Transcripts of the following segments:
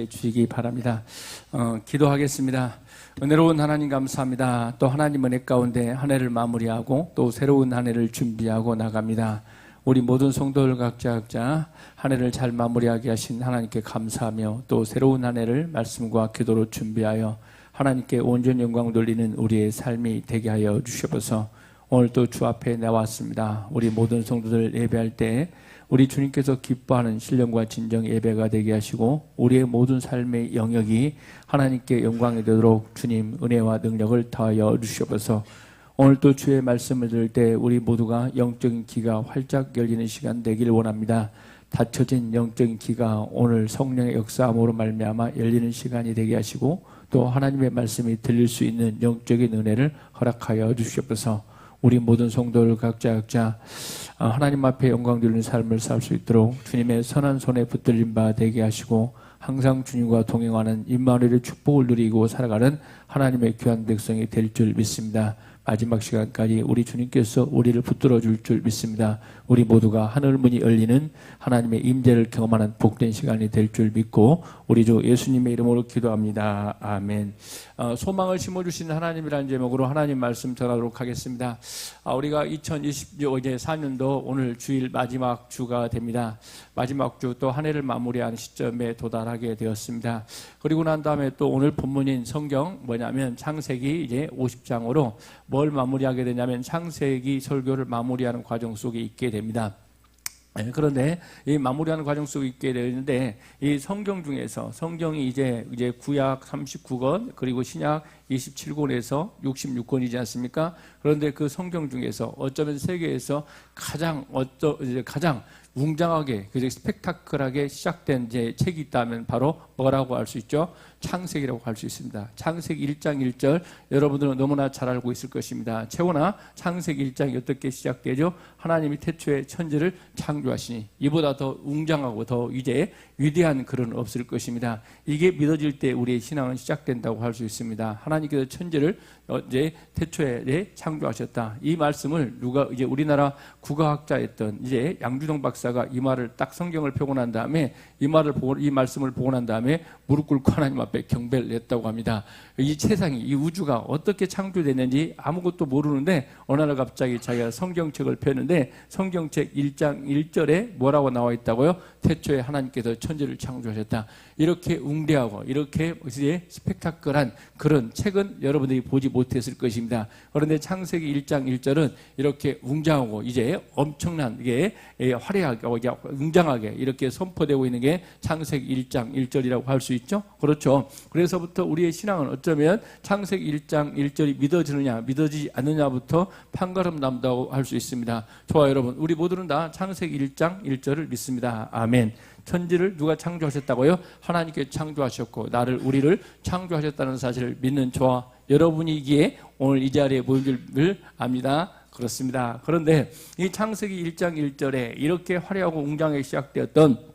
주시기 바랍니다. 기도하겠습니다. 은혜로운 하나님 감사합니다. 또 하나님 은혜 가운데 한 해를 마무리하고 또 새로운 한 해를 준비하고 나갑니다. 우리 모든 성도들 각자 한 해를 잘 마무리하게 하신 하나님께 감사하며 또 새로운 한 해를 말씀과 기도로 준비하여 하나님께 온전 영광 돌리는 우리의 삶이 되게 하여 주시옵소서. 오늘 또 주 앞에 나왔습니다. 우리 모든 성도들 예배할 때 우리 주님께서 기뻐하는 신령과 진정 예배가 되게 하시고 우리의 모든 삶의 영역이 하나님께 영광이 되도록 주님 은혜와 능력을 더하여 주시옵소서. 오늘 또 주의 말씀을 들을 때 우리 모두가 영적인 귀가 활짝 열리는 시간 되길 원합니다. 닫혀진 영적인 귀가 오늘 성령의 역사함으로 말미암아 열리는 시간이 되게 하시고 또 하나님의 말씀이 들릴 수 있는 영적인 은혜를 허락하여 주시옵소서. 우리 모든 성도들 각자 하나님 앞에 영광 돌리는 삶을 살 수 있도록 주님의 선한 손에 붙들린 바 되게 하시고 항상 주님과 동행하는 임마누엘의 축복을 누리고 살아가는 하나님의 귀한 백성이 될 줄 믿습니다. 마지막 시간까지 우리 주님께서 우리를 붙들어 줄 줄 믿습니다. 우리 모두가 하늘문이 열리는 하나님의 임재를 경험하는 복된 시간이 될 줄 믿고 우리 주 예수님의 이름으로 기도합니다. 아멘. 소망을 심어주시는 하나님이라는 제목으로 하나님 말씀 전하도록 하겠습니다. 우리가 2024년도 오늘 주일 마지막 주가 됩니다. 마지막 주 또 한 해를 마무리하는 시점에 도달하게 되었습니다. 그리고 난 다음에 또 오늘 본문인 성경 뭐냐면 창세기 이제 50장으로 뭘 마무리하게 되냐면 창세기 설교를 마무리하는 과정 속에 있게 됩니다. 그런데 이 마무리하는 과정 속에 있게 되는데 이 성경 중에서 성경이 이제 구약 39권 그리고 신약 27권에서 66권이지 않습니까? 그런데 그 성경 중에서 어쩌면 세계에서 가장 웅장하게 스펙타클하게 시작된 이제 책이 있다면 바로 뭐라고 할 수 있죠? 창세기라고 할 수 있습니다. 창세기 1장 1절 여러분들은 너무나 잘 알고 있을 것입니다. 채원아 창세기 1장이 어떻게 시작되죠? 하나님이 태초에 천지를 창조하시니 이보다 더 웅장하고 더 이제 위대한 글은 없을 것입니다. 이게 믿어질 때 우리의 신앙은 시작된다고 할 수 있습니다. 하나님께서 천지를 이제 태초에 창조하셨다. 이 말씀을 누가 이제 우리나라 국어학자였던 이제 양주동 박사가 이 말을 딱 성경을 펴고 난 다음에 이 말씀을 보고 난 다음에 무릎 꿇고 하나님 앞에 경배를 했다고 합니다. 이 세상이 이 우주가 어떻게 창조됐는지 아무것도 모르는데 어느 날 갑자기 자기가 성경책을 펴는데 성경책 1장 1절에 뭐라고 나와 있다고요? 태초에 하나님께서 천지를 창조하셨다. 이렇게 웅대하고 이렇게 스펙타클한 그런 책은 여러분들이 보지 못했을 것입니다. 그런데 창세기 1장 1절은 이렇게 웅장하고 이제 엄청난 이게 화려하게 웅장하게 이렇게 선포되고 있는 게 창세기 1장 1절이라고 할 수 있죠. 그렇죠. 그래서부터 우리의 신앙은 어쩌면 창세기 1장 1절이 믿어지느냐 믿어지지 않느냐부터 판가름 남다고 할 수 있습니다. 좋아요 여러분, 우리 모두는 다 창세기 1장 1절을 믿습니다. 아멘. 천지를 누가 창조하셨다고요? 하나님께 창조하셨고 우리를 창조하셨다는 사실을 믿는 저와 여러분이기에 오늘 이 자리에 모인 줄 압니다. 그렇습니다. 그런데 이 창세기 1장 1절에 이렇게 화려하고 웅장하게 시작되었던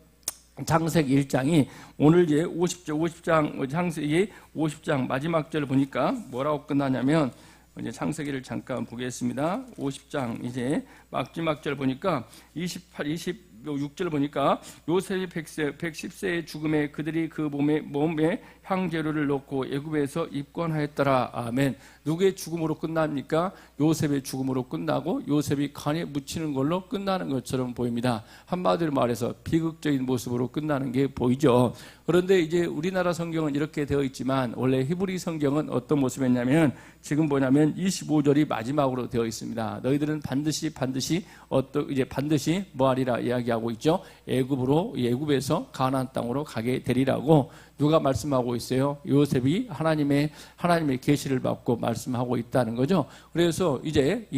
창세기 1장이 오늘 이제 50장 창세기 50장 마지막 절을 보니까 뭐라고 끝나냐면 이제 창세기를 잠깐 보겠습니다. 50장 이제 마지막 절 보니까 26절 보니까 요셉이 110세의 죽음에 그들이 그 몸에 향재료를 넣고 애굽에서 입건하였더라. 아멘. 누구의 죽음으로 끝납니까? 요셉의 죽음으로 끝나고 요셉이 간에 묻히는 걸로 끝나는 것처럼 보입니다. 한마디로 말해서 비극적인 모습으로 끝나는 게 보이죠. 그런데 이제 우리나라 성경은 이렇게 되어 있지만 원래 히브리 성경은 어떤 모습이었냐면 지금 뭐냐면 25절이 마지막으로 되어 있습니다. 너희들은 반드시 뭐하리라 이야기하고 있죠. 애굽에서 가나안 땅으로 가게 되리라고 누가 말씀하고 있어요? 요셉이 하나님의 계시를 받고 말씀하고 있다는 거죠. 그래서 이제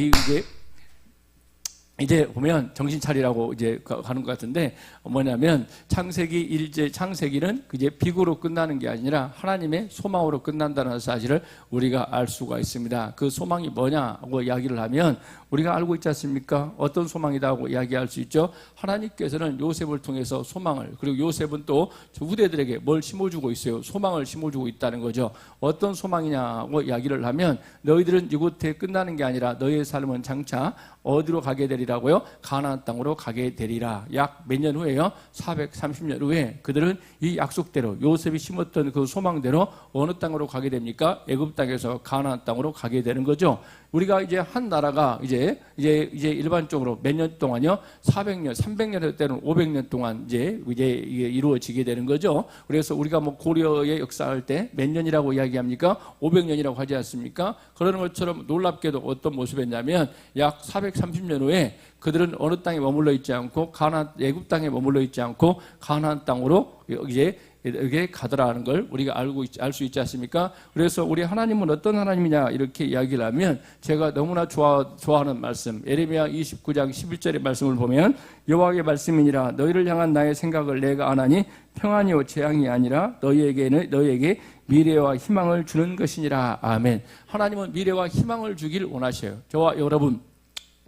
보면 정신 차리라고 이제 가는 것 같은데 뭐냐면 창세기는 이제 비구로 끝나는 게 아니라 하나님의 소망으로 끝난다는 사실을 우리가 알 수가 있습니다. 그 소망이 뭐냐고 이야기를 하면 우리가 알고 있지 않습니까? 어떤 소망이다고 이야기할 수 있죠. 하나님께서는 요셉을 통해서 소망을, 그리고 요셉은 또 후대들에게 뭘 심어주고 있어요? 소망을 심어주고 있다는 거죠. 어떤 소망이냐고 이야기를 하면 너희들은 이곳에 끝나는 게 아니라 너희의 삶은 장차 어디로 가게 되리라고요? 가나안 땅으로 가게 되리라. 약 몇 년 후에요? 430년 후에 그들은 이 약속대로 요셉이 심었던 그 소망대로 어느 땅으로 가게 됩니까? 애굽 땅에서 가나안 땅으로 가게 되는 거죠. 우리가 이제 한 나라가 이제 일반적으로 몇 년 동안요? 400년, 300년 때는 500년 동안 이제 이게 이루어지게 되는 거죠. 그래서 우리가 뭐 고려의 역사할 때 몇 년이라고 이야기합니까? 500년이라고 하지 않습니까? 그러는 것처럼 놀랍게도 어떤 모습이었냐면 약 430년 후에 그들은 어느 땅에 머물러 있지 않고 가나안 애굽 땅에 머물러 있지 않고 가나안 땅으로 이제 여기에 가더라는 걸 우리가 알 수 있지 않습니까? 그래서 우리 하나님은 어떤 하나님이냐 이렇게 이야기를 하면 제가 너무나 좋아하는 말씀 예레미야 29장 11절의 말씀을 보면 여호와의 말씀이니라 너희를 향한 나의 생각을 내가 아나니 평안이요 재앙이 아니라 너희에게 미래와 희망을 주는 것이니라. 아멘. 하나님은 미래와 희망을 주길 원하셔요. 저와 여러분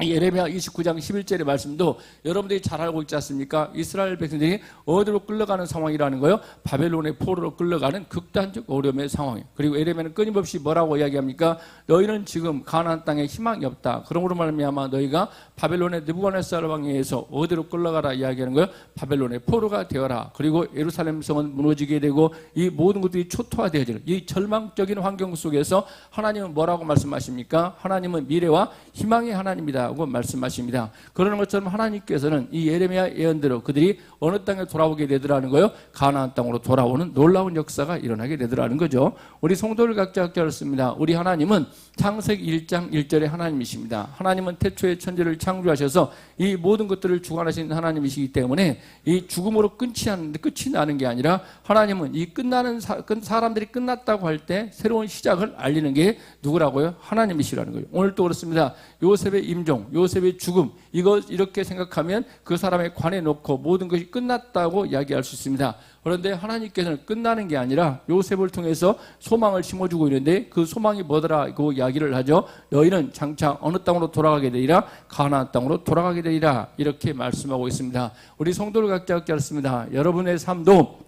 예레미야 29장 11절의 말씀도 여러분들이 잘 알고 있지 않습니까? 이스라엘 백성들이 어디로 끌려가는 상황이라는 거예요? 바벨론의 포로로 끌려가는 극단적 어려움의 상황이에요. 그리고 예레미야는 끊임없이 뭐라고 이야기합니까? 너희는 지금 가나안 땅에 희망이 없다. 그러므로 말미암아 너희가 바벨론의 느부갓네살 왕에 의해서 어디로 끌려가라 이야기하는 거예요? 바벨론의 포로가 되어라. 그리고 예루살렘 성은 무너지게 되고 이 모든 것들이 초토화되어지는 이 절망적인 환경 속에서 하나님은 뭐라고 말씀하십니까? 하나님은 미래와 희망의 하나님이다. 하고 말씀하십니다. 그러는 것처럼 하나님께서는 이 예레미야 예언대로 그들이 어느 땅에 돌아오게 되더라는 거예요? 가나안 땅으로 돌아오는 놀라운 역사가 일어나게 되더라는 거죠. 우리 성도를 각자 그렇습니다. 우리 하나님은 창세기 1장 1절의 하나님이십니다. 하나님은 태초에 천지를 창조하셔서 이 모든 것들을 주관하시는 하나님이시기 때문에 이 죽음으로 끝이 나는 게 아니라 하나님은 이 끝나는 사람들이 끝났다고 할 때 새로운 시작을 알리는 게 누구라고요? 하나님이시라는 거예요. 오늘도 그렇습니다. 요셉의 임종, 요셉의 죽음 이거 이렇게 생각하면 그 사람에 관해 놓고 모든 것이 끝났다고 이야기할 수 있습니다. 그런데 하나님께서는 끝나는 게 아니라 요셉을 통해서 소망을 심어주고 있는데 그 소망이 뭐더라고 이야기를 하죠. 너희는 장차 어느 땅으로 돌아가게 되리라? 가나안 땅으로 돌아가게 되리라. 이렇게 말씀하고 있습니다. 우리 성도를 각자 그렇습니다. 여러분의 삶도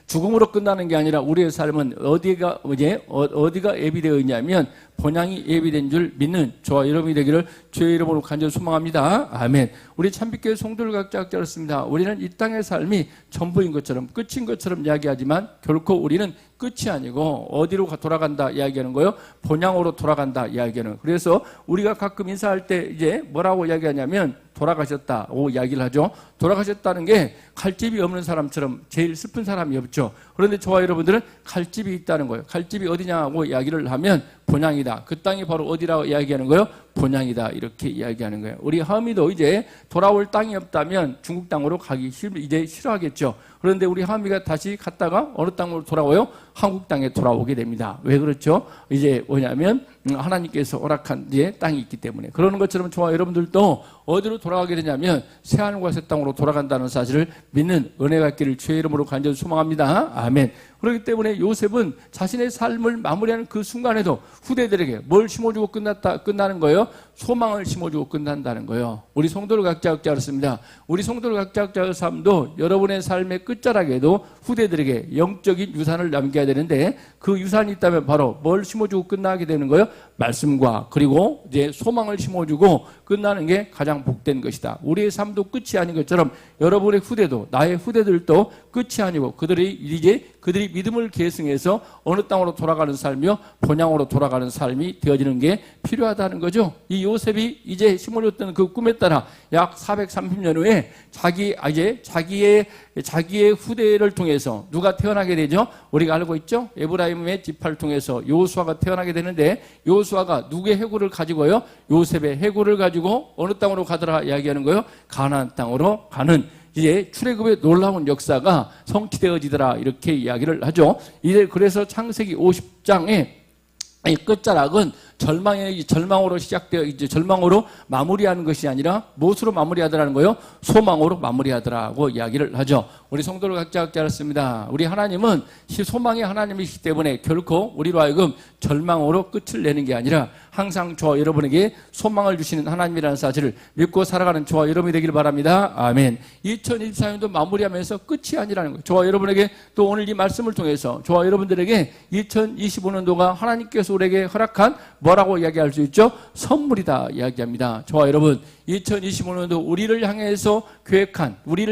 죽음으로 끝나는 게 아니라 우리의 삶은 어디가 예비되어 있냐면 본향이 예비된 줄 믿는 저와 여러분이 되기를 주의 이름으로 간절히 소망합니다. 아멘. 우리 참빛교회 성도를 각자 그렇습니다. 우리는 이 땅의 삶이 전부인 것처럼 끝인 것처럼 이야기하지만 결코 우리는 끝이 아니고 어디로 돌아간다 이야기하는 거예요? 본향으로 돌아간다 이야기하는. 그래서 우리가 가끔 인사할 때 이제 뭐라고 이야기하냐면 돌아가셨다고 이야기를 하죠. 돌아가셨다는 게 칼집이 없는 사람처럼 제일 슬픈 사람이 없죠. 그런데 저와 여러분들은 칼집이 있다는 거예요. 칼집이 어디냐고 이야기를 하면 본향이다. 그 땅이 바로 어디라고 이야기하는 거예요? 본향이다. 이렇게 이야기하는 거예요. 우리 하미도 이제 돌아올 땅이 없다면 중국 땅으로 가기 이제 싫어하겠죠. 그런데 우리 하미가 다시 갔다가 어느 땅으로 돌아와요? 한국 땅에 돌아오게 됩니다. 왜 그렇죠? 이제 뭐냐면 하나님께서 허락한 이제 땅이 있기 때문에. 그러는 것처럼 저와 여러분들도 어디로 돌아가게 되냐면 새하늘과 새 땅으로 돌아간다는 사실을 믿는 은혜가 있기를 주의 이름으로 간절히 소망합니다. 아멘. 그렇기 때문에 요셉은 자신의 삶을 마무리하는 그 순간에도 후대들에게 뭘 심어주고 끝나는 거예요? 소망을 심어주고 끝난다는 거예요. 우리 성도를 각자 그렇습니다. 우리 성도를 각자 삶도 여러분의 삶의 끝자락에도 후대들에게 영적인 유산을 남겨야 되는데 그 유산이 있다면 바로 뭘 심어주고 끝나게 되는 거예요? 말씀과 그리고 이제 소망을 심어주고 끝나는 게 가장 복된 것이다. 우리의 삶도 끝이 아닌 것처럼 여러분의 후대도 나의 후대들도 끝이 아니고 그들이 믿음을 계승해서 어느 땅으로 돌아가는 삶이요 본향으로 돌아가는 삶이 되어지는 게 필요하다는 거죠. 이 요셉이 이제 심어줬던 그 꿈에 따라 약 430년 후에 자기의 후대를 통해서 누가 태어나게 되죠? 우리가 알고 있죠? 에브라임의 지파를 통해서 여호수아가 태어나게 되는데 여호수아가 누구의 해골을 가지고요? 요셉의 해골을 가지고 어느 땅으로 가더라 이야기하는 거예요? 가나안 땅으로 가는 이제 출애굽의 놀라운 역사가 성취되어지더라 이렇게 이야기를 하죠. 이제 그래서 창세기 50장의 이 끝자락은 절망으로 시작되어 이제 절망으로 마무리하는 것이 아니라 무엇으로 마무리하더라는 거요? 소망으로 마무리하더라고 이야기를 하죠. 우리 성도를 각자 알았습니다. 우리 하나님은 소망의 하나님이시기 때문에 결코 우리로 하여금 절망으로 끝을 내는 게 아니라 항상 저와 여러분에게 소망을 주시는 하나님이라는 사실을 믿고 살아가는 저와 여러분이 되길 바랍니다. 아멘. 2024년도 마무리하면서 끝이 아니라는 거예요. 저와 여러분에게 또 오늘 이 말씀을 통해서 저와 여러분들에게 2025년도가 하나님께서 우리에게 허락한 뭐라고 이야기할 수 있죠? 선물이다 이야기합니다. 저와 여러분 2025년도 우리를 향해서 계획한 우리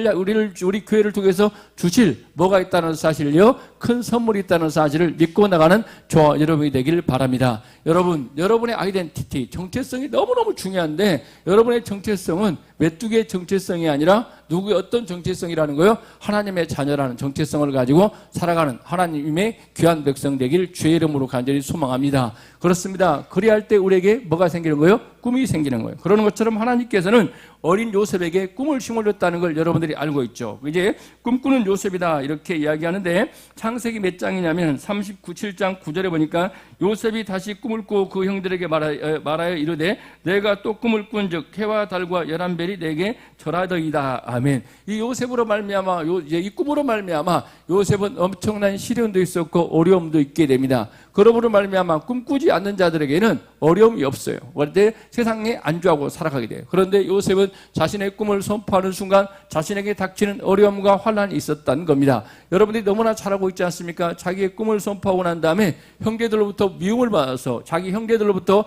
교회를 통해서 주실 뭐가 있다는 사실요, 큰 선물이 있다는 사실을 믿고 나가는 저와 여러분이 되길 바랍니다. 여러분의 아이덴티티, 정체성이 너무너무 중요한데 여러분의 정체성은 메뚜기의 정체성이 아니라 누구의 어떤 정체성이라는 거요? 하나님의 자녀라는 정체성을 가지고 살아가는 하나님의 귀한 백성 되길 주의 이름으로 간절히 소망합니다. 그렇습니다. 그리할 때 우리에게 뭐가 생기는 거예요? 꿈이 생기는 거예요. 그러는 것처럼 하나님께서는 어린 요셉에게 꿈을 심어줬다는 걸 여러분들이 알고 있죠. 이제 꿈꾸는 요셉이다 이렇게 이야기하는데 창세기 몇 장이냐면 37장 9절에 보니까 요셉이 다시 꿈을 꾸고 그 형들에게 말하여 이르되 내가 또 꿈을 꾼즉 해와 달과 11별이 내게 절하더이다. 아멘. 이 요셉으로 말미암아 이 꿈으로 말미암아 요셉은 엄청난 시련도 있었고 어려움도 있게 됩니다. 그러므로 말미암아 꿈꾸지 않는 자들에게는 어려움이 없어요. 그런데 세상에 안주하고 살아가게 돼요. 그런데 요셉은 자신의 꿈을 선포하는 순간 자신에게 닥치는 어려움과 환난이 있었다는 겁니다. 여러분들이 너무나 잘 알고 있지 않습니까? 자기의 꿈을 선포하고 난 다음에 형제들로부터 미움을 받아서 자기 형제들로부터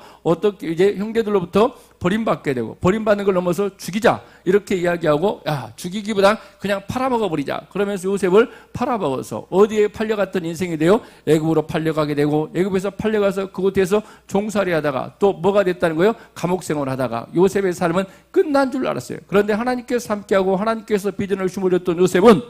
버림받게 되고 버림받는 걸 넘어서 죽이자 이렇게 이야기하고 죽이기보다 그냥 팔아먹어버리자 그러면서 요셉을 팔아먹어서 어디에 팔려갔던 인생이 돼요? 애굽으로 팔려가게 되고 애굽에서 팔려가서 그곳에서 종살이 하다가 또 뭐가 됐다는 거예요? 감옥생활을 하다가 요셉의 삶은 끝난 줄 알았어요. 그런데 하나님께서 함께하고 하나님께서 비전을 주물렸던 요셉은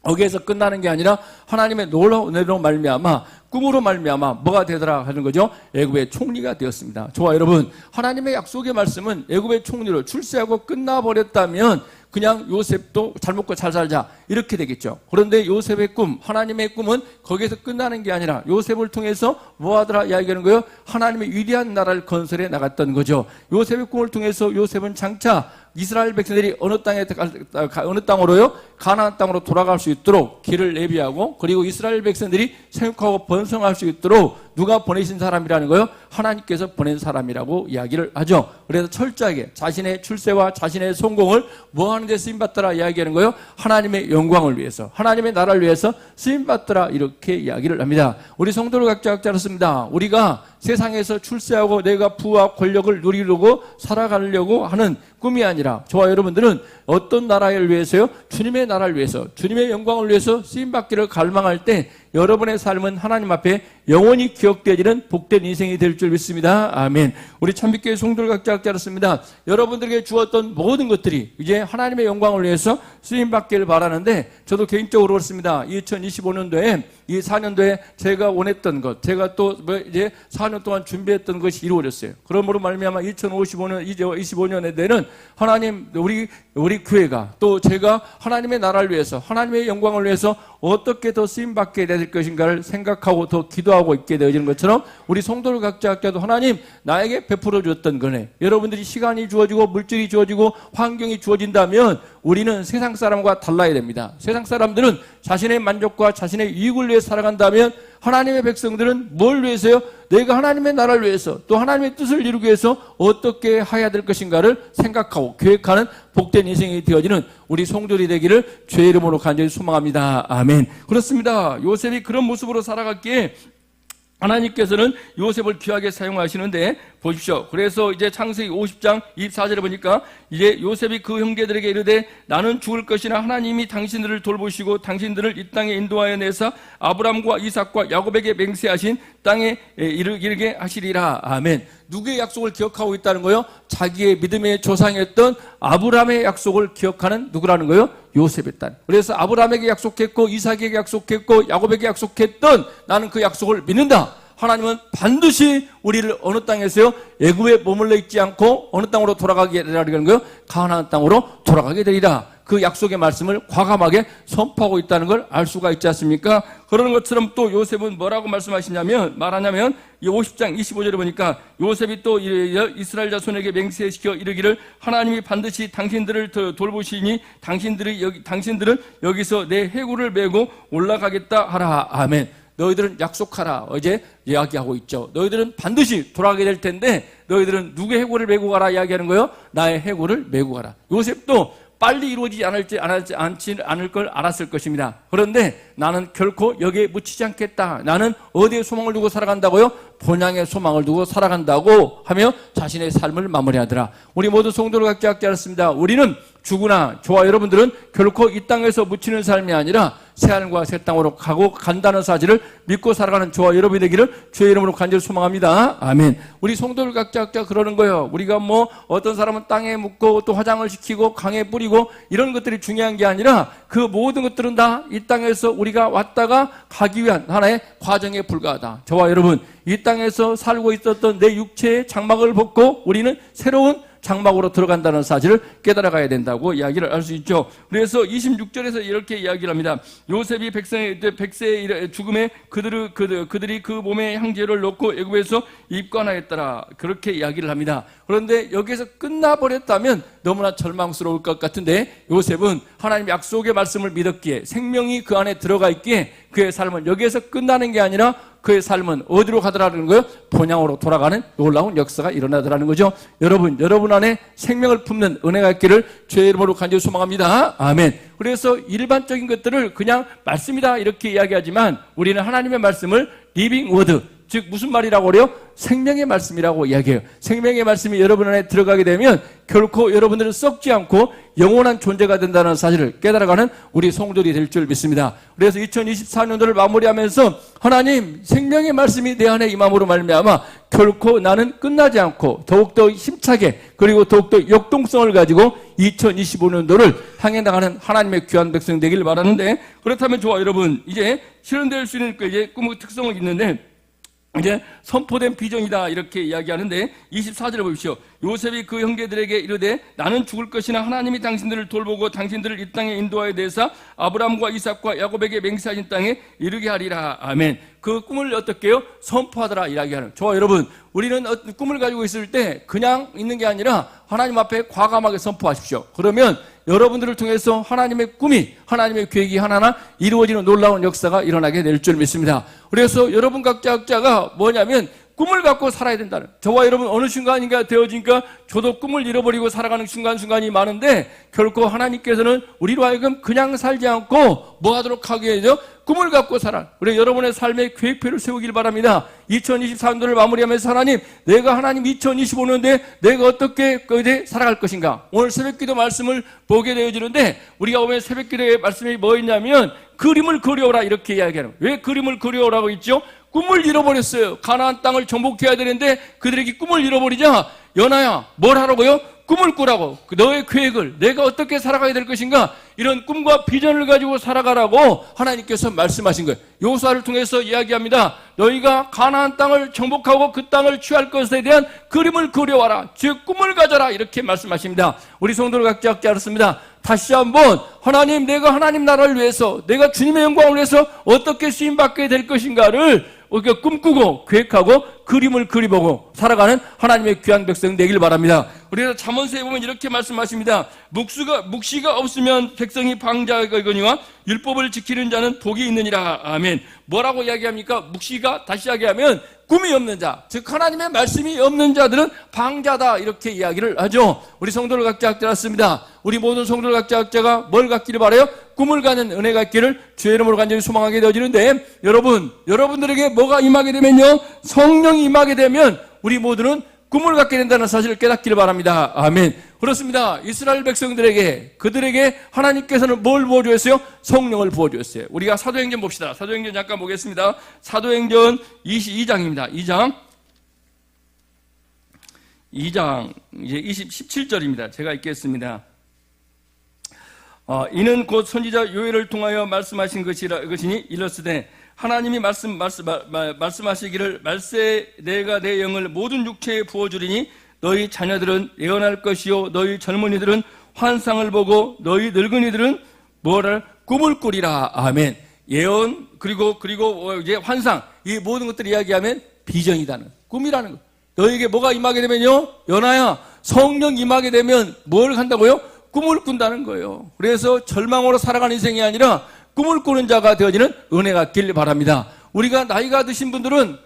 거기에서 끝나는 게 아니라 하나님의 놀라운 은혜로 말미암아 꿈으로 말미암아 뭐가 되더라 하는 거죠? 애굽의 총리가 되었습니다. 저와 여러분, 하나님의 약속의 말씀은 애굽의 총리로 출세하고 끝나버렸다면 그냥 요셉도 잘 먹고 잘 살자 이렇게 되겠죠. 그런데 요셉의 꿈, 하나님의 꿈은 거기에서 끝나는 게 아니라 요셉을 통해서 뭐 하더라 이야기하는 거예요? 하나님의 위대한 나라를 건설해 나갔던 거죠. 요셉의 꿈을 통해서 요셉은 장차 이스라엘 백성들이 어느 땅으로요? 가나안 땅으로 돌아갈 수 있도록 길을 내비하고 그리고 이스라엘 백성들이 생육하고 번성할 수 있도록 누가 보내신 사람이라는 거예요? 하나님께서 보낸 사람이라고 이야기를 하죠. 그래서 철저하게 자신의 출세와 자신의 성공을 뭐 하는 데 쓰임받더라 이야기하는 거예요? 하나님의 영광을 위해서, 하나님의 나라를 위해서 쓰임받더라 이렇게 이야기를 합니다. 우리 성도를 각자 알았습니다. 우리가 세상에서 출세하고 내가 부와 권력을 누리려고 살아가려고 하는 꿈이 아니라 저와 여러분들은 어떤 나라를 위해서요? 주님의 나라를 위해서, 주님의 영광을 위해서 쓰임받기를 갈망할 때 여러분의 삶은 하나님 앞에 영원히 기억되어지는 복된 인생이 될 줄 믿습니다. 아멘. 우리 참빛교회 성도를 각자 알았습니다. 여러분들에게 주었던 모든 것들이 이제 하나님의 영광을 위해서 쓰임받기를 바라는데 저도 개인적으로 그렇습니다. 2025년도에 이 4년도에 제가 원했던 것, 제가 또 이제 4년 동안 준비했던 것이 이루어졌어요. 그러므로 말미암아 2055년, 이제 25년에 되는 하나님, 우리 교회가 또 제가 하나님의 나라를 위해서, 하나님의 영광을 위해서 어떻게 더 쓰임받게 될 것인가를 생각하고 더 기도하고 있게 되어지는 것처럼 우리 성도를 각자도 하나님 나에게 베풀어 주었던 거네. 여러분들이 시간이 주어지고 물질이 주어지고 환경이 주어진다면 우리는 세상 사람과 달라야 됩니다. 세상 사람들은 자신의 만족과 자신의 이익을 위해 살아간다면 하나님의 백성들은 뭘 위해서요? 내가 하나님의 나라를 위해서 또 하나님의 뜻을 이루기 위해서 어떻게 해야 될 것인가를 생각하고 계획하는 복된 인생이 되어지는 우리 성도들이 되기를 주의 이름으로 간절히 소망합니다. 아멘. 그렇습니다. 요셉이 그런 모습으로 살아갔기에 하나님께서는 요셉을 귀하게 사용하시는데 보십시오. 그래서 이제 창세기 50장 24절에 보니까 이제 요셉이 그 형제들에게 이르되 나는 죽을 것이나 하나님이 당신들을 돌보시고 당신들을 이 땅에 인도하여 내사 아브람과 이삭과 야곱에게 맹세하신 땅에 이르게 하시리라. 아멘. 누구의 약속을 기억하고 있다는 거예요? 자기의 믿음의 조상이었던 아브람의 약속을 기억하는 누구라는 거예요? 요셉의 딸. 그래서 아브람에게 약속했고 이삭에게 약속했고 야곱에게 약속했던 나는 그 약속을 믿는다 하나님은 반드시 우리를 어느 땅에서요? 애굽에 머물러 있지 않고 어느 땅으로 돌아가게 되라는 거예요? 가나안 땅으로 돌아가게 되리라. 그 약속의 말씀을 과감하게 선포하고 있다는 걸 알 수가 있지 않습니까? 그러는 것처럼 또 요셉은 뭐라고 말하냐면 이 50장 25절에 보니까 요셉이 또 이스라엘 자손에게 맹세시켜 이르기를 하나님이 반드시 당신들을 돌보시니 당신들은 여기서 내 해구를 메고 올라가겠다 하라. 아멘. 너희들은 약속하라. 어제 이야기하고 있죠. 너희들은 반드시 돌아가게 될 텐데 너희들은 누구의 해구를 메고 가라 이야기하는 거예요? 나의 해구를 메고 가라. 요셉도 빨리 이루어지지 않을 걸 알았을 것입니다. 그런데 나는 결코 여기에 묻히지 않겠다. 나는 어디에 소망을 두고 살아간다고요? 본향에 소망을 두고 살아간다고 하며 자신의 삶을 마무리하더라. 우리 모두 성도를 각자 알았습니다. 우리는 주구나 저와 여러분들은 결코 이 땅에서 묻히는 삶이 아니라 새하늘과 새 땅으로 간다는 사실을 믿고 살아가는 저와 여러분이 되기를 주의 이름으로 간절히 소망합니다. 아멘. 우리 성도를 각자 그러는 거예요. 우리가 어떤 사람은 땅에 묻고 또 화장을 시키고 강에 뿌리고 이런 것들이 중요한 게 아니라 그 모든 것들은 다 이 땅에서 우리가 왔다가 가기 위한 하나의 과정에 불과하다. 저와 여러분, 이 땅에서 살고 있었던 내 육체의 장막을 벗고 우리는 새로운 장막으로 들어간다는 사실을 깨달아가야 된다고 이야기를 할 수 있죠. 그래서 26절에서 이렇게 이야기를 합니다. 요셉이 백세의 죽음에 그들이 그 몸에 향제를 넣고 애굽에서 입관하였더라. 그렇게 이야기를 합니다. 그런데 여기에서 끝나버렸다면 너무나 절망스러울 것 같은데 요셉은 하나님 약속의 말씀을 믿었기에 생명이 그 안에 들어가 있기에 그의 삶은 여기에서 끝나는 게 아니라 그의 삶은 어디로 가더라는 거예요? 본향으로 돌아가는 놀라운 역사가 일어나더라는 거죠. 여러분 안에 생명을 품는 은혜가 있기를 주의 이름으로 간절히 소망합니다. 아멘. 그래서 일반적인 것들을 그냥 말씀이다 이렇게 이야기하지만 우리는 하나님의 말씀을 리빙 워드, 즉 무슨 말이라고 그래요? 생명의 말씀이라고 이야기해요. 생명의 말씀이 여러분 안에 들어가게 되면 결코 여러분들은 썩지 않고 영원한 존재가 된다는 사실을 깨달아가는 우리 성도들이 될 줄 믿습니다. 그래서 2024년도를 마무리하면서 하나님 생명의 말씀이 내 안에 임함으로 말미암아 결코 나는 끝나지 않고 더욱더 힘차게 그리고 더욱더 역동성을 가지고 2025년도를 향해 나가는 하나님의 귀한 백성 되길 바라는데, 그렇다면 저와 여러분 이제 실현될 수 있는 이제 꿈의 특성은 있는데 이제 선포된 비전이다 이렇게 이야기하는데 24절을 보십시오. 요셉이 그 형제들에게 이르되 나는 죽을 것이나 하나님이 당신들을 돌보고 당신들을 이 땅에 인도하여 내사 아브라함과 이삭과 야곱에게 맹세하신 땅에 이르게 하리라. 아멘. 그 꿈을 어떻게 해요? 선포하더라 이야기하는. 저와 여러분, 우리는 꿈을 가지고 있을 때 그냥 있는 게 아니라 하나님 앞에 과감하게 선포하십시오. 그러면 여러분들을 통해서 하나님의 꿈이, 하나님의 계획이 하나하나 이루어지는 놀라운 역사가 일어나게 될 줄 믿습니다. 그래서 여러분 각자가 뭐냐면 꿈을 갖고 살아야 된다는. 저와 여러분 어느 순간인가 되어지니까 저도 꿈을 잃어버리고 살아가는 순간순간이 많은데 결코 하나님께서는 우리로 하여금 그냥 살지 않고 뭐 하도록 하게 해죠? 꿈을 갖고 살아. 우리 여러분의 삶의 계획표를 세우길 바랍니다. 2023년도를 마무리하면서 하나님, 내가 하나님 2025년도에 내가 어떻게 살아갈 것인가? 오늘 새벽기도 말씀을 보게 되어지는데 우리가 오늘 새벽기도의 말씀이 뭐였냐면 그림을 그려오라 이렇게 이야기하는 거예요. 왜 그림을 그려오라고 있죠? 꿈을 잃어버렸어요. 가나안 땅을 정복해야 되는데 그들에게 꿈을 잃어버리자 연하야 뭘 하라고요? 꿈을 꾸라고. 너의 계획을 내가 어떻게 살아가야 될 것인가 이런 꿈과 비전을 가지고 살아가라고 하나님께서 말씀하신 거예요. 여호수아를 통해서 이야기합니다. 너희가 가나안 땅을 정복하고 그 땅을 취할 것에 대한 그림을 그려와라. 즉 꿈을 가져라 이렇게 말씀하십니다. 우리 성도를 각자 알았습니다. 다시 한번 하나님, 내가 하나님 나라를 위해서 내가 주님의 영광을 위해서 어떻게 쓰임받게 될 것인가를 꿈꾸고 계획하고 그림을 그리보고 살아가는 하나님의 귀한 백성 되길 바랍니다. 그래서 잠언서에 보면 이렇게 말씀하십니다. 묵시가 없으면 백성이 방자거니와 율법을 지키는 자는 복이 있느니라. 아멘. 뭐라고 이야기합니까? 묵시가 다시 이야기하면 꿈이 없는 자, 즉 하나님의 말씀이 없는 자들은 방자다 이렇게 이야기를 하죠. 우리 성도를 각자 들었습니다. 우리 모든 성도를 각자가 뭘 갖기를 바라요? 꿈을 가는 은혜가 있기를 주의 이름으로 간절히 소망하게 되어지는데, 여러분들에게 뭐가 임하게 되면요, 성령이 임하게 되면 우리 모두는 꿈을 갖게 된다는 사실을 깨닫기를 바랍니다. 아멘. 그렇습니다. 이스라엘 백성들에게, 그들에게 하나님께서는 뭘 부어주었어요? 성령을 부어주었어요. 우리가 사도행전 봅시다. 사도행전 잠깐 보겠습니다. 사도행전 22장입니다. 2장 이제 17절입니다. 제가 읽겠습니다. 이는 곧 선지자 요엘을 통하여 말씀하신 것이니 이르시되 하나님이 말씀하시기를 말세 내가 내 영을 모든 육체에 부어주리니 너희 자녀들은 예언할 것이요 너희 젊은이들은 환상을 보고 너희 늙은이들은 뭐를 꿈을 꾸리라. 아멘. 예언 그리고 이제 환상 이 모든 것들을 이야기하면 비전이라는 꿈이라는 거. 너에게 뭐가 임하게 되면요, 연하야 성령 임하게 되면 뭘 한다고요? 꿈을 꾼다는 거예요. 그래서 절망으로 살아가는 인생이 아니라 꿈을 꾸는 자가 되어지는 은혜가 있길 바랍니다. 우리가 나이가 드신 분들은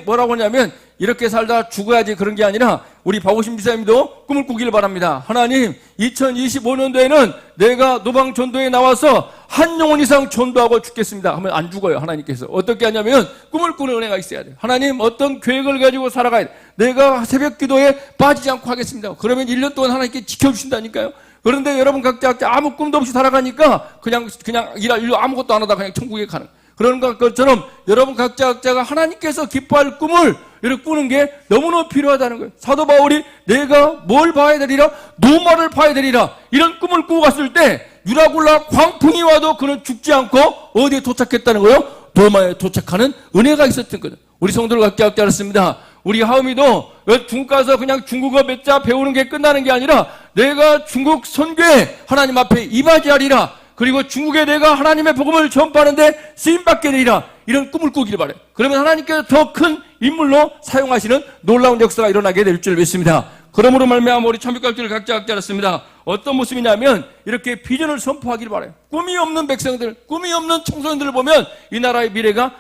뭐라고 하냐면 이렇게 살다 죽어야지 그런 게 아니라 우리 박오신 지사님도 꿈을 꾸길 바랍니다. 하나님 2025년도에는 내가 노방전도에 나와서 한 영혼 이상 전도하고 죽겠습니다 하면 안 죽어요. 하나님께서 어떻게 하냐면 꿈을 꾸는 은혜가 있어야 돼요. 하나님 어떤 계획을 가지고 살아가야 돼. 내가 새벽 기도에 빠지지 않고 하겠습니다. 그러면 1년 동안 하나님께 지켜주신다니까요. 그런데 여러분 각자 아무 꿈도 없이 살아가니까 그냥 일로 아무것도 안 하다 그냥 천국에 가는 그런 것처럼 여러분 각자가 하나님께서 기뻐할 꿈을 이렇게 꾸는 게 너무너무 필요하다는 거예요. 사도 바울이 내가 뭘 봐야 되리라? 노마를 봐야 되리라. 이런 꿈을 꾸고 갔을 때 유라굴라 광풍이 와도 그는 죽지 않고 어디에 도착했다는 거예요? 노마에 도착하는 은혜가 있었던 거죠. 우리 성도들 각자 알았습니다. 우리 하음이도 중국 가서 그냥 중국어 몇 자 배우는 게 끝나는 게 아니라 내가 중국 선교에 하나님 앞에 임하지하리라. 그리고 중국에 내가 하나님의 복음을 전파하는데 쓰임받게 되리라. 이런 꿈을 꾸기를 바라요. 그러면 하나님께서 더 큰 인물로 사용하시는 놀라운 역사가 일어나게 될 줄 믿습니다. 그러므로 말미암아 우리 참빛각들을 각자 알았습니다. 어떤 모습이냐면 이렇게 비전을 선포하기를 바라요. 꿈이 없는 백성들, 꿈이 없는 청소년들을 보면 이 나라의 미래가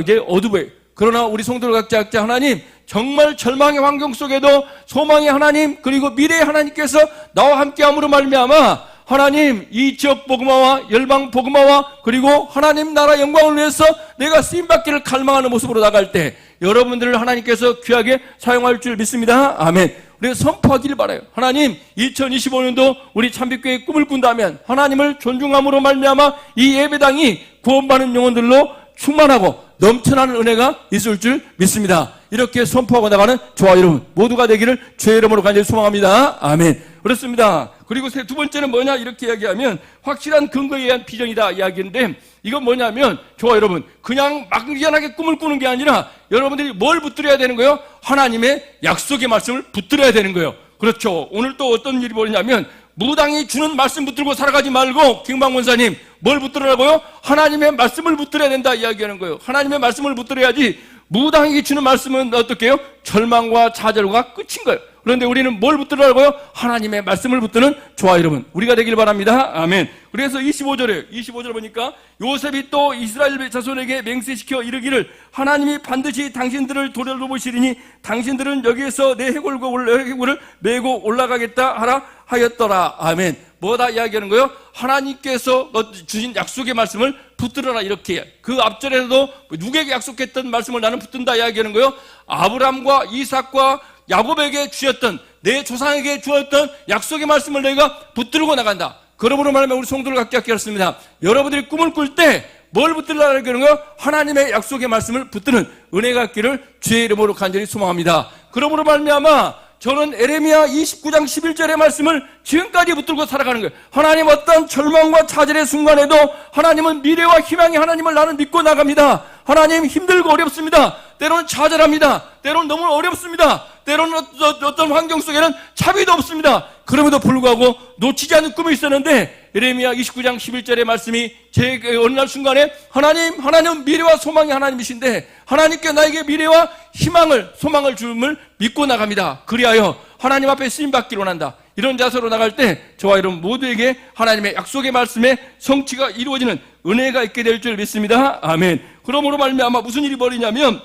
이제 어두워요. 그러나 우리 성도들 각자 하나님 정말 절망의 환경 속에도 소망의 하나님 그리고 미래의 하나님께서 나와 함께함으로 말미암아 하나님 이 지역 복음화와 열방 복음화와 그리고 하나님 나라 영광을 위해서 내가 쓰임받기를 갈망하는 모습으로 나갈 때 여러분들을 하나님께서 귀하게 사용할 줄 믿습니다. 아멘. 우리가 선포하기를 바라요. 하나님 2025년도 우리 참빛교회 꿈을 꾼다면 하나님을 존중함으로 말미암아 이 예배당이 구원받는 영혼들로 충만하고 넘쳐나는 은혜가 있을 줄 믿습니다. 이렇게 선포하고 나가는 저와 여러분 모두가 되기를 주의 이름으로 간절히 소망합니다. 아멘. 그렇습니다. 그리고 두 번째는 뭐냐 이렇게 이야기하면 확실한 근거에 의한 비전이다 이야기인데 이건 뭐냐면 저와 여러분 그냥 막연하게 꿈을 꾸는 게 아니라 여러분들이 뭘 붙들어야 되는 거예요? 하나님의 약속의 말씀을 붙들어야 되는 거예요. 그렇죠. 오늘 또 어떤 일이 벌어지냐면 무당이 주는 말씀 붙들고 살아가지 말고 김광 권사님 뭘 붙들으라고요? 하나님의 말씀을 붙들어야 된다 이야기하는 거예요. 하나님의 말씀을 붙들어야지 무당이 주는 말씀은 어떻게 해요? 절망과 좌절과 끝인 거예요. 그런데 우리는 뭘 붙들라고요? 하나님의 말씀을 붙드는 저와 여러분 우리가 되길 바랍니다. 아멘. 그래서 25절에 보니까 요셉이 또 이스라엘 자손에게 맹세시켜 이르기를 하나님이 반드시 당신들을 돌려보시리니 당신들은 여기에서 내 해골을 메고 올라가겠다 하라 하였더라. 아멘. 뭐다 이야기하는 거예요? 하나님께서 주신 약속의 말씀을 붙들어라 이렇게. 그 앞절에도 누구에게 약속했던 말씀을 나는 붙든다 이야기하는 거예요. 아브람과 이삭과 야곱에게 주셨던 내 조상에게 주었던 약속의 말씀을 내가 붙들고 나간다. 그러므로 말하면 우리 성도를 각자 깨닫습니다. 여러분들이 꿈을 꿀 때 뭘 붙들라는 거예요? 하나님의 약속의 말씀을 붙드는 은혜가 있기를 주의 이름으로 간절히 소망합니다. 그러므로 말미암아 저는 에레미야 29장 11절의 말씀을 지금까지 붙들고 살아가는 거예요. 하나님 어떤 절망과 좌절의 순간에도 하나님은 미래와 희망의 하나님을 나는 믿고 나갑니다. 하나님 힘들고 어렵습니다. 때로는 좌절합니다. 때로는 너무 어렵습니다. 때로는 어떤 환경 속에는 차비도 없습니다. 그럼에도 불구하고 놓치지 않는 꿈이 있었는데 에레미야 29장 11절의 말씀이 제 어느 날 순간에 하나님은 미래와 소망의 하나님이신데 하나님께 나에게 미래와 희망을 소망을 주음을 믿고 나갑니다. 그리하여 하나님 앞에 쓰임받기를 원한다. 이런 자세로 나갈 때 저와 여러분 모두에게 하나님의 약속의 말씀에 성취가 이루어지는 은혜가 있게 될 줄 믿습니다. 아멘. 그러므로 말미암아 무슨 일이 벌이냐면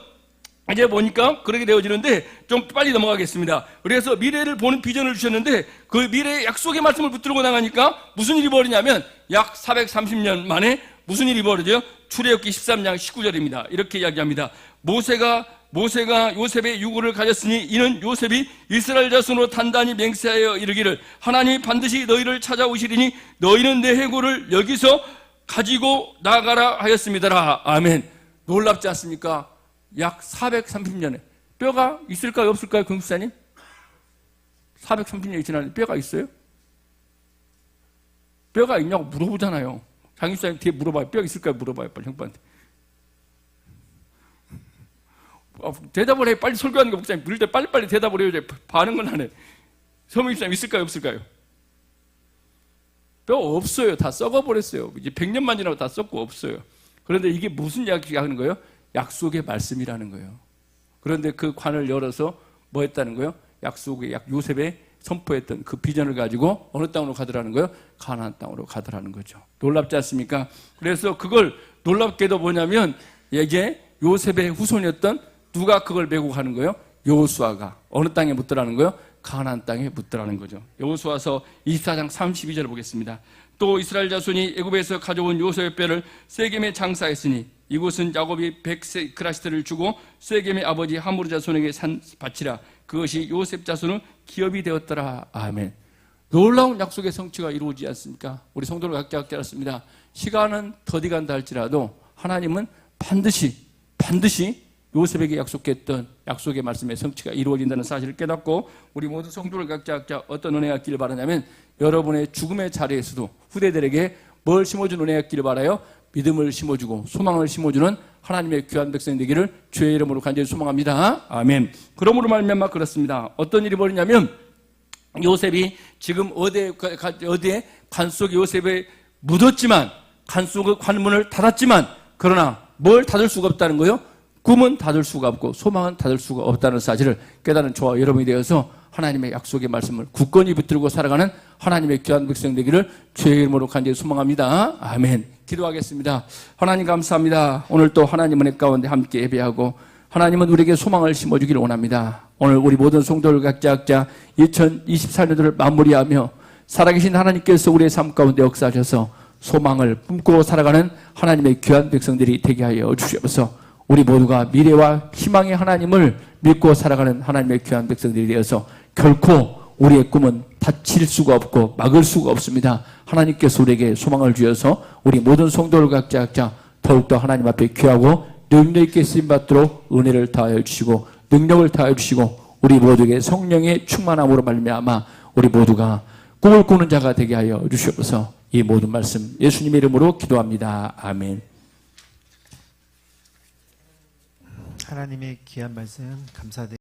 이제 보니까 그렇게 되어지는데 좀 빨리 넘어가겠습니다. 그래서 미래를 보는 비전을 주셨는데 그 미래의 약속의 말씀을 붙들고 나가니까 무슨 일이 벌이냐면 약 430년 만에 무슨 일이 벌어져요? 출애굽기 13장 19절입니다. 이렇게 이야기합니다. 모세가 요셉의 유고를 가졌으니 이는 요셉이 이스라엘 자손으로 단단히 맹세하여 이르기를 하나님이 반드시 너희를 찾아오시리니 너희는 내 해골을 여기서 가지고 나가라 하였습니다. 아멘. 놀랍지 않습니까? 약 430년에 뼈가 있을까요? 없을까요? 금수사님? 430년이 지났는데 뼈가 있어요? 뼈가 있냐고 물어보잖아요. 장인수사님 뒤에 물어봐요. 뼈가 있을까요? 물어봐요. 빨리 형부한테. 대답을 해. 빨리 설교하는 거 목사님 부를 때 빨리빨리 대답을 해야지. 반응을 하네. 서문 집사님 있을까요? 없을까요? 없어요. 다 썩어버렸어요. 이제 100년만 지나고 다 썩고 없어요. 그런데 이게 무슨 이야기 하는 거예요? 약속의 말씀이라는 거예요. 그런데 그 관을 열어서 뭐 했다는 거예요? 약속의 요셉의 선포했던 그 비전을 가지고 어느 땅으로 가더라는 거예요? 가나안 땅으로 가더라는 거죠. 놀랍지 않습니까? 그래서 그걸 놀랍게도 뭐냐면 이제 요셉의 후손이었던 누가 그걸 메고 가는 거예요? 여호수아가 어느 땅에 묻더라는 거예요? 가나안 땅에 묻더라는 거죠. 여호수아서 24장 32절을 보겠습니다. 또 이스라엘 자손이 애굽에서 가져온 요셉의 뼈를 세겜에 장사했으니 이곳은 야곱이 100세 그라시트를 주고 세겜의 아버지 하므르 자손에게 산 밭이라. 그것이 요셉 자손의 기업이 되었더라. 아멘. 놀라운 약속의 성취가 이루어지지 않습니까? 우리 성도를 각자 깨닫습니다. 시간은 더디간다 할지라도 하나님은 반드시 요셉에게 약속했던 약속의 말씀의 성취가 이루어진다는 사실을 깨닫고 우리 모두 성도를 각자 어떤 은혜가 있기를 바라냐면 여러분의 죽음의 자리에서도 후대들에게 뭘 심어준 은혜가 있기를 바라요? 믿음을 심어주고 소망을 심어주는 하나님의 귀한 백성이 되기를 주의 이름으로 간절히 소망합니다. 아멘. 그러므로 말미암아 그렇습니다. 어떤 일이 벌이냐면 요셉이 지금 어디에 관 속에 요셉에 묻었지만 관 속의 관문을 닫았지만 그러나 뭘 닫을 수가 없다는 거예요? 꿈은 닫을 수가 없고 소망은 닫을 수가 없다는 사실을 깨달은 저와 여러분이 되어서 하나님의 약속의 말씀을 굳건히 붙들고 살아가는 하나님의 귀한 백성 되기를 주의 이름으로 간절히 소망합니다. 아멘. 기도하겠습니다. 하나님 감사합니다. 오늘 또 하나님 은혜 가운데 함께 예배하고 하나님은 우리에게 소망을 심어주기를 원합니다. 오늘 우리 모든 성도들 각자 2024년도를 마무리하며 살아계신 하나님께서 우리의 삶 가운데 역사하셔서 소망을 품고 살아가는 하나님의 귀한 백성들이 되게 하여 주시옵소서. 우리 모두가 미래와 희망의 하나님을 믿고 살아가는 하나님의 귀한 백성들이 되어서 결코 우리의 꿈은 닫힐 수가 없고 막을 수가 없습니다. 하나님께서 우리에게 소망을 주셔서 우리 모든 성도를 각자 더욱더 하나님 앞에 귀하고 능력 있게 쓰임받도록 은혜를 다하여 주시고 능력을 다하여 주시고 우리 모두에게 성령의 충만함으로 말미암아 우리 모두가 꿈을 꾸는 자가 되게 하여 주시옵소서. 이 모든 말씀 예수님의 이름으로 기도합니다. 아멘. 하나님의 귀한 말씀 감사드립니다.